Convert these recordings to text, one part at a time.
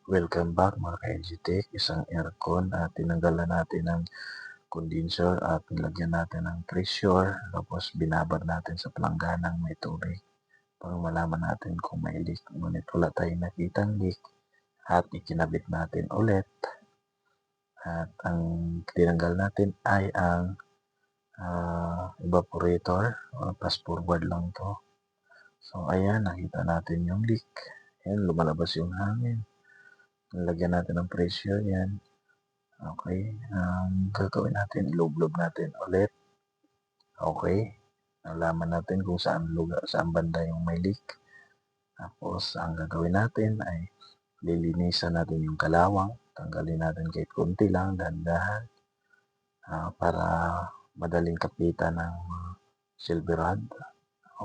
Welcome back mga ka-NGTech, isang aircon at tinanggalan natin ng condenser at nilagyan natin ng pressure tapos binabad natin sa pelangganang may tubig para malaman natin kung may leak. Ngunit wala tayong nakitang leak at ikinabit natin ulit at ang tinanggal natin ay ang evaporator, fast forward lang to. So ayan, nakita natin yung leak. Ayan, lumalabas yung hangin. Nilagyan natin ng pressure yan. Okay, gagawin natin, ilublob natin ulit. Okay, nalaman natin kung saan lugar, saan banda yung may leak. Tapos, ang gagawin natin ay lilinisan natin yung kalawang. Tanggalin natin kahit konti lang, dahan-dahan, para madaling kapitan ng silver rod.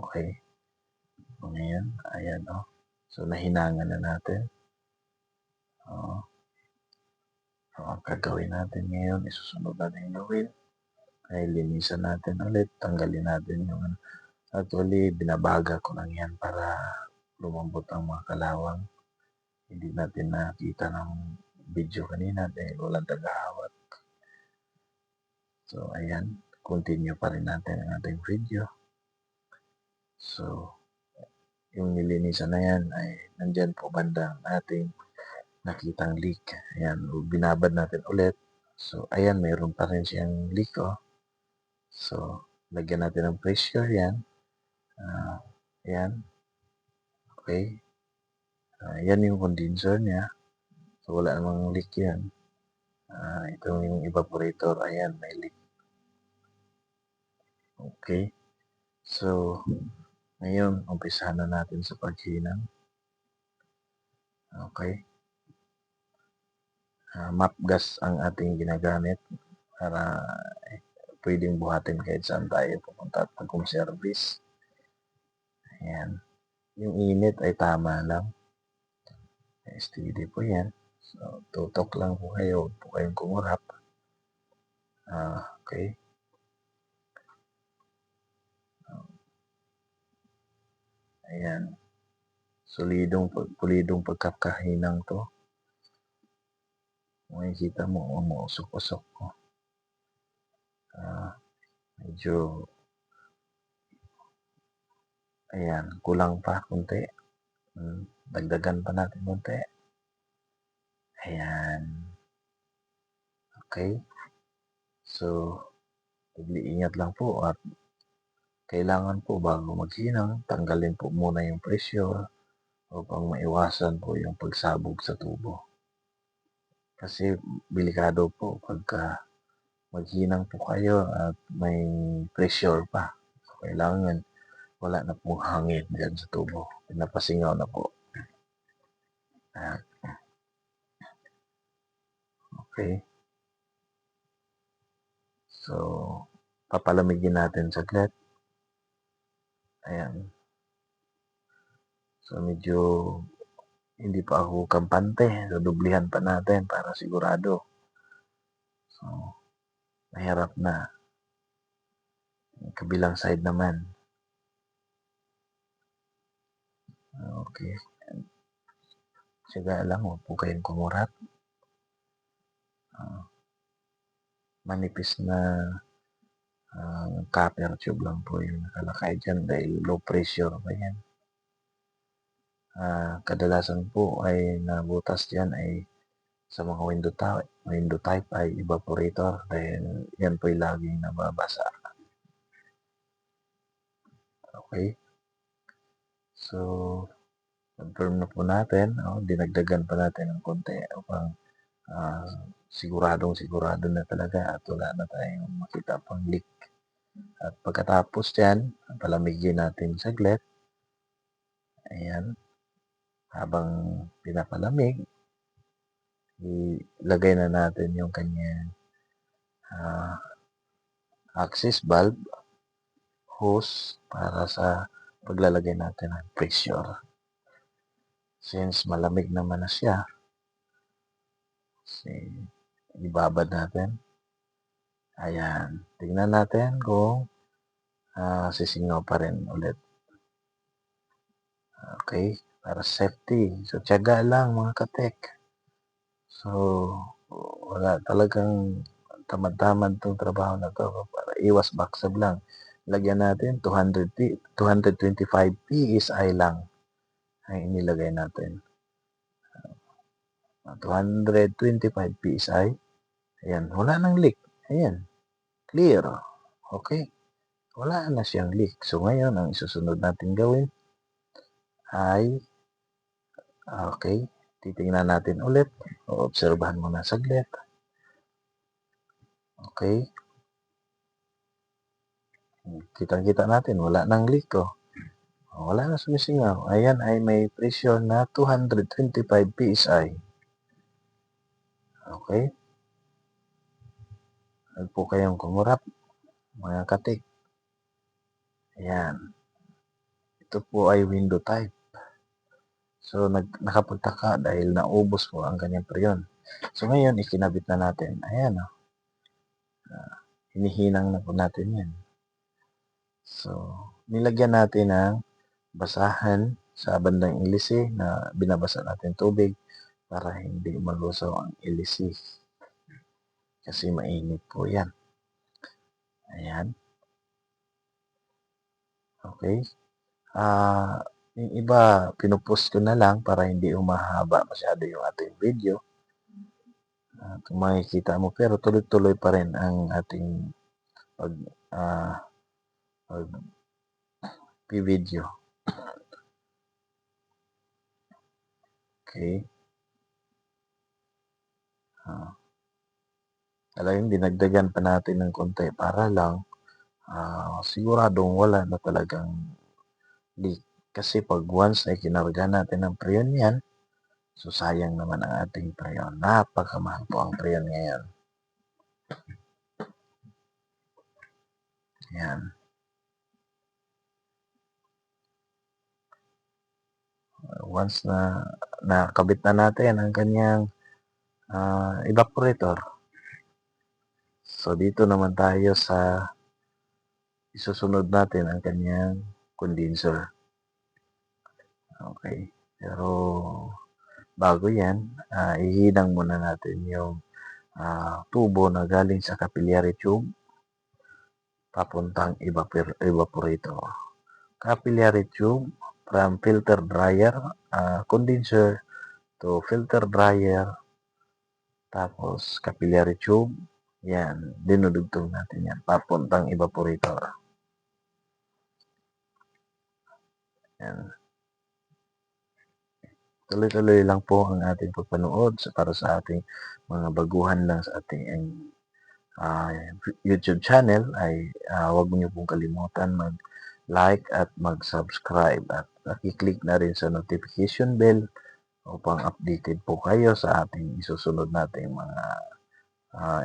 Okay, so, ngayon, ayan o. So, nahinangan na natin. So, ang gagawin natin ngayon, isusunod natin yung gawin. Ay linisan natin ulit, tanggalin natin yung actually binabaga ko lang yan para lumambot ang mga kalawang. Hindi natin nakita ng video kanina dahil walang tagahawat. So ayan, continue pa rin natin ang ating video. So yung nilinisan na yan ay nandyan po banda ang ating nakitang leak. Ayan, binabad natin ulit. So ayan, mayroon pa rin siyang leak So lagyan natin ng pressure yan. Ayan. Okay. Yan yung condenser niya. So, wala namang leak yan. Ito yung evaporator. Ayan, may leak. Okay. So, ngayon, umpisahan na natin sa paghinang. Okay. Map gas ang ating ginagamit para pwedeng buhatin kahit saan tayo pupunta at pag service. Ayan. Yung init ay tama lang. Steady po yan. So, tutok lang po kayo. Huwag po kayong kumurap. Okay. Ayan. Pulidong pagkakahinang to. Makikita mo, umuusok-usok ko. Medyo, ayan, kulang pa kunti. Dagdagan pa natin kunti. Ayan. Okay. So, ingat lang po at kailangan po bago maghinang, tanggalin po muna yung pressure upang maiwasan po yung pagsabog sa tubo. Kasi delikado po pagka maghinang po kayo at may pressure pa. So, kailangan wala na pong hangin dyan sa tubo. Pinapasingaw na po. Okay. So, papalamigin natin saglit. Ayan. So, medyo hindi pa ako kampante. So, dublihan pa natin para sigurado. So, mahirap na. Kabilang side naman. Okay. Siga lang, huwag po kayong kumurat. Manipis na copper tube lang po yung nakalakay dyan dahil low pressure pa yan. Kadalasan po ay nabutas dyan ay sa mga window type ay evaporator dahil yan po ay laging nababasa. Okay. So, confirm na po natin. Dinagdagan pa natin ng konti upang sigurado na talaga at wala na tayong makita pang leak. At pagkatapos yan, palamigin natin saglit. Ayan. Habang pinapalamig, ilagay na natin yung kanyang access valve hose para sa paglalagay natin ng pressure. Since malamig naman na siya, ibabad natin. Ayan. Tingnan natin kung sisingaw pa rin ulit. Okay. Para safety. So, tiyaga lang mga katek. So, wala talagang tamad-tamad 'tong trabaho na 'to para iwas backsab lang. Lagyan natin 225 PSI lang ang inilagay natin. 225 PSI, ayan, wala ng leak. Ayan, clear. Okay, wala na siyang leak. So ngayon, ang isusunod natin gawin ay, okay, titingnan natin ulit. Obserbahan muna saglit. Okay, kitang-kita natin, wala nang leak, oh. Wala na sumisingaw. Ayan ay may presyo na 225 PSI. Okay? Huwag po kayong kumurap, mga katik. Ayan. Ito po ay window type. So, nakapagtaka dahil naubos po ang kanyang preyon. So, ngayon, ikinabit na natin. Ayan, oh. Hinihinang na po natin yan. So, nilagyan natin ng basahan sa bandang ilisi na binabasa natin tubig para hindi malusaw ang ilisi. Kasi mainit po yan. Ayan. Okay. Yung iba, pinupost ko na lang para hindi umahaba masyado yung ating video. Kung makikita mo, pero tuloy-tuloy pa rin ang ating pag-video. Okay. Talagang dinagdagan pa natin ng konti para lang siguradong wala na talagang leak. Kasi pag once ay kinarga natin ng preyon yan, so sayang naman ang ating preyon. Napakamahal po ang preyon ngayon. Yan. Once na nakabit na natin ang kanyang evaporator. So dito naman tayo sa isusunod natin ang kanyang condenser. Okay. Pero bago yan, ihinang muna natin yung tubo na galing sa capillary tube papuntang evaporator. Capillary tube from filter dryer, condenser to filter dryer, tapos capillary tube, yan, dinudugtong natin yan papuntang evaporator. Yan. Tuloy-tuloy lang po ang ating pagpanood para sa ating mga baguhan lang sa ating YouTube channel ay huwag niyo pong kalimutan mag-like at mag-subscribe at i-click na rin sa notification bell upang updated po kayo sa ating isusunod nating mga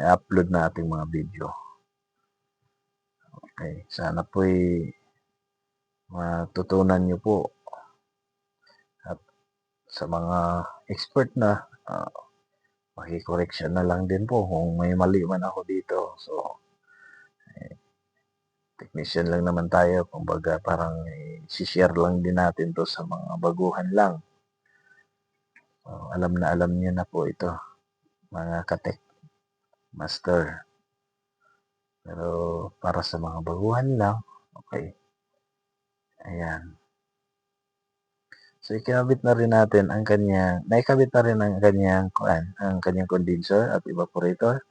i-upload na ating mga video. Okay, sana po'y matutunan niyo po at sa mga expert na maki-correction na lang din po kung may mali man ako dito. So, technician lang naman tayo. Kumbaga parang i-share lang din natin to sa mga baguhan lang. So, alam niyo na po ito, mga katek master. Pero para sa mga baguhan lang, okay. Ayan. So, naikabit na rin ang kanyang condenser at evaporator.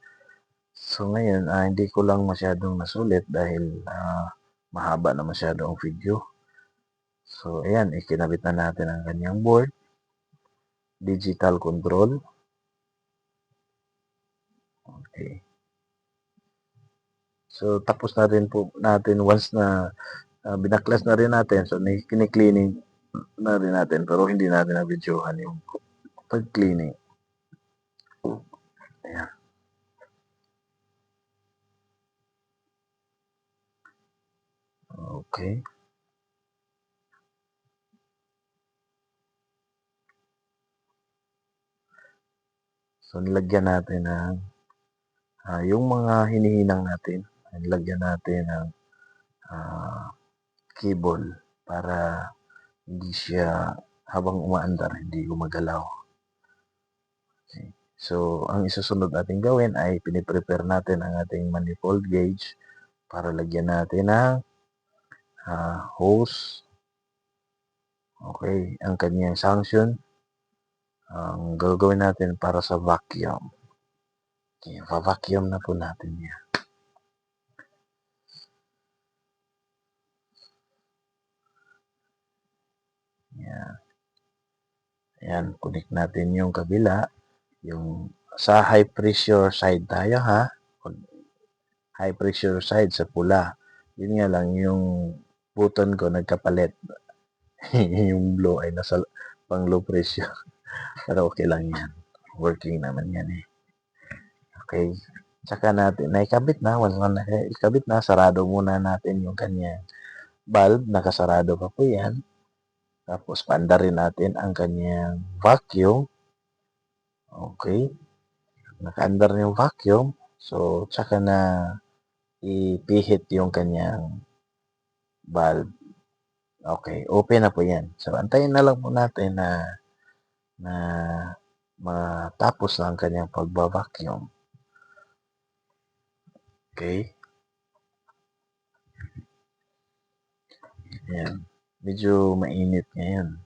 So, ngayon, hindi ko lang masyadong nasulit dahil mahaba na masyado ang video. So, ayan, ikinabit na natin ang kanyang board. Digital control. Okay. So, tapos na rin po natin once na binaklas na rin natin. So, kini-cleaning na rin natin pero hindi natin na-videohan yung pag-cleaning. Ayan. Okay. So, nilagyan natin ng yung mga hinihinang natin, nilagyan natin ng cable para hindi siya habang umaandar, hindi gumagalaw. Okay. So, ang isusunod natin gawin ay piniprepare natin ang ating manifold gauge para lagyan natin ng hose. Okay, ang kanyang sanction. Ang gagawin natin para sa vacuum. Okay, va-vacuum na po natin yan. Yan. Ayan, connect natin yung kabila. Yung sa high pressure side tayo ha. High pressure side sa pula. Yun nga lang, yung button ko nagkapalit. Yung blue ay nasa pang low pressure. Pero okay lang yan. Working naman yan eh. Okay. Tsaka natin, naikabit na. Once na naikabit na, sarado muna natin yung kanyang valve. Nakasarado pa po yan. Tapos, paanda rin natin ang kanyang vacuum. Okay. Naka-under yung vacuum. So, tsaka na ipihit yung kanyang valve. Okay. Open na po yan. So, antayin na lang po natin na matapos na ang kanyang pagba-vacuum. Okay. Ayan. Medyo mainit ngayon.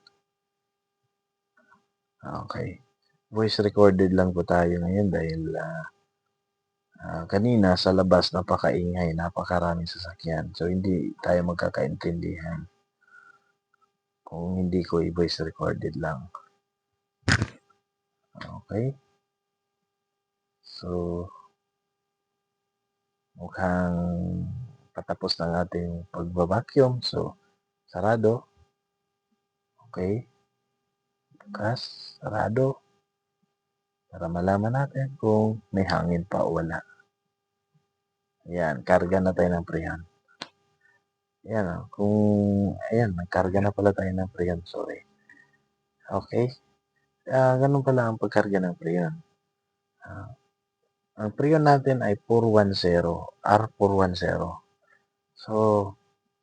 Okay. Voice recorded lang po tayo ngayon dahil kanina sa labas napakaingay, napakaraming sasakyan. So, hindi tayo magkakaintindihan kung hindi ko i-voice recorded lang. Okay. So, mukhang patapos ng ating pagbabacuum. So, sarado. Okay. Bukas, sarado. Para malaman natin kung may hangin pa o wala. Ayan, karga na tayo ng prehan. Ayan, ayan, nagkarga na pala tayo ng prehan. Sorry. Okay. Ganun pala ang pagkarga ng prehan. Ang prehan natin ay 410, R410. So,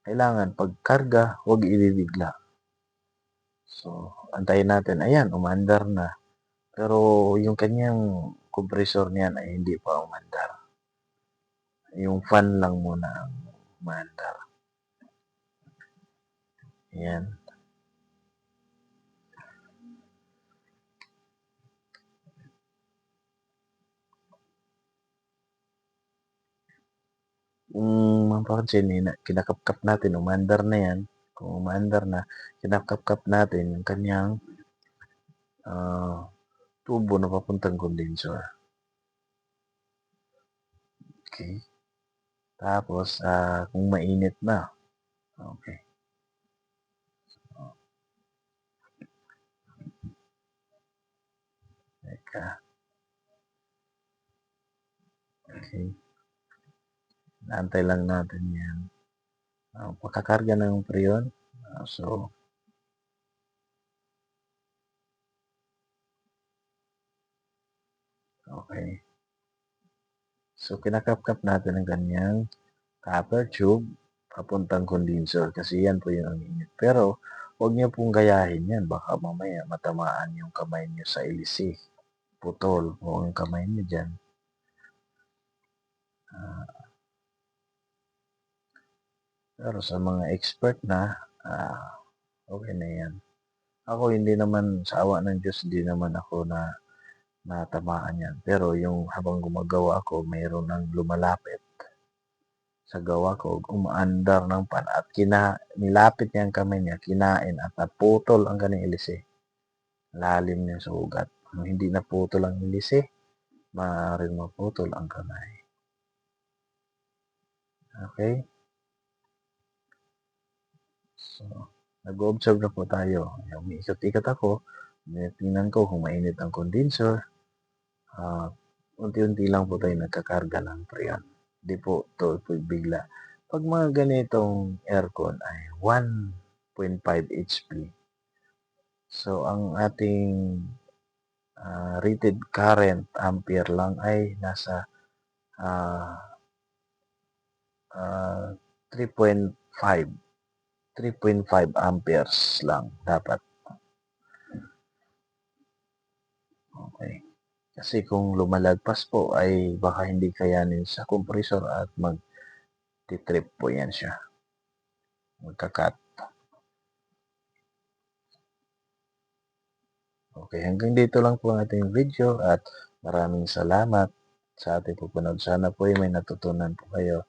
kailangan pagkarga, huwag ibibigla. So, antayin natin. Ayan, umandar na. Pero yung kanyang compressor niyan ay hindi pa umandar. Yung fan lang muna ang umandar. Ayan. Kung mapapansin, kinakapkap natin, umandar na yan. Kung umandar na, kinakapkap natin yung kanyang tubo na papuntang condenser. Okay. Tapos, kung mainit na, okay. Teka. Okay. Naantay lang natin yan. Pagkakarga ng preyon. So, okay. So, kinakapkap natin ang kanyang copper tube papuntang condenser kasi yan po yung init. Pero, huwag niyo pong gayahin yan. Baka mamaya matamaan yung kamay niyo sa ilisi. Putol po ang kamay niyo dyan. Pero sa mga expert na, okay na yan. Ako hindi naman, sa awa ng Diyos, hindi naman ako natamaan yan. Pero yung habang gumagawa ako, mayroon ng lumalapit sa gawa ko, umaandar ng pan at nilapit niya ang kamay niya, kinain at naputol ang kanyang ilisi. Lalim niya sa ugat. Kung hindi naputol ang ilisi, maaaring maputol ang kamay. Okay? So, nag-observe na po tayo. Umiikot-ikot ako. Tingnan ko kung mainit ang condenser. Unti-unti lang po tayo nagkakarga ng preyon. Hindi po ito bigla. Pag mga ganitong aircon ay 1.5 HP. So, ang ating rated current ampere lang ay nasa 3.5 amperes lang dapat. Okay. Kasi kung lumalagpas po ay baka hindi kayanin sa compressor at magti-trip po yan siya. Magka-cut. Okay, hanggang dito lang po ang ating video at maraming salamat sa ating pagpanood. Sana po ay may natutunan po kayo.